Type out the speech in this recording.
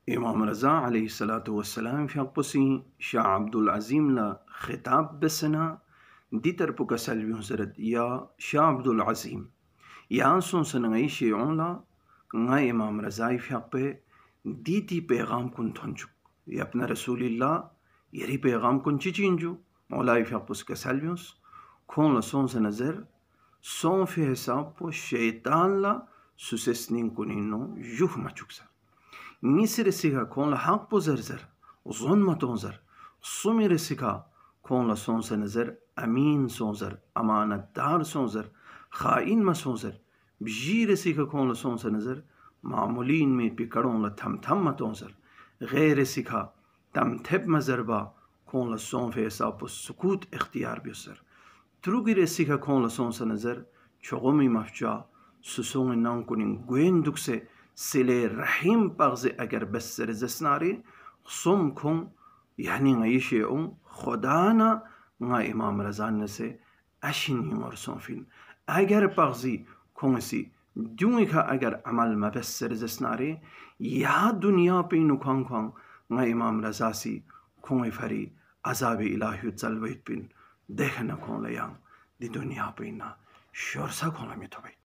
इमाम रज़ा अलैहिस्सलातु वस्सलाम फ़ियक़पुसी शाह अब्दुल अज़ीम ला खिताब बसना दीतर पुका सल्वियों ज़रत या शाह अब्दुल अज़ीम या सोंसन ngई शेओं ला nga इमाम रज़ा फ़ियक़पे दीती पैगाम कुन थंचु या अपना रसूलिल्लाह यरी पैगाम कुन चिचिंजु मौला फ़ियक़पुस का सल्वियों खों ला सोंसन नज़र सों फ़े हिसाब पो शैतान ला सुसेस्निंग कुनिनो युह मचुकसा मिसर सिखा खों ला हक पो ज़र ज़ोन मतों ज़र सुमिर सिखा खों ला सोंसन नज़र अमीन सोंज़र अमानतदार सोंज़र खाइन मसोंज़र बजीर सिखा खों ला सोंसन नज़र मामूलीन में पिकड़ों ला थम थम मतोंज़र गैर सिखा तम थेप मज़रबा खों ला सों फे हिसाब पो सुकूत इख्तियार बिसर त्रुगिर सिखा खों ला सोंसन नज़र चोगोमी मफचा सुसोंग नांग कुनिंग गुएन दुख से सिले रहीम पगज़े अगर बसर जस्नारे सोम खों यानी ngayishe खुदाना nga इमाम रज़ान से अशिनी और सोफिन अगर पगज़ी खोंसी दूंगी का अगर अमल मबसर जस्नारे या दुनिया पे नुखांग खांग nga इमाम रज़ासी खोंगे फरी अज़ाब इलाही चलवैत पिन देखना खों लयांग दी दुनिया पे ना शोरसा खों मिथो भाई।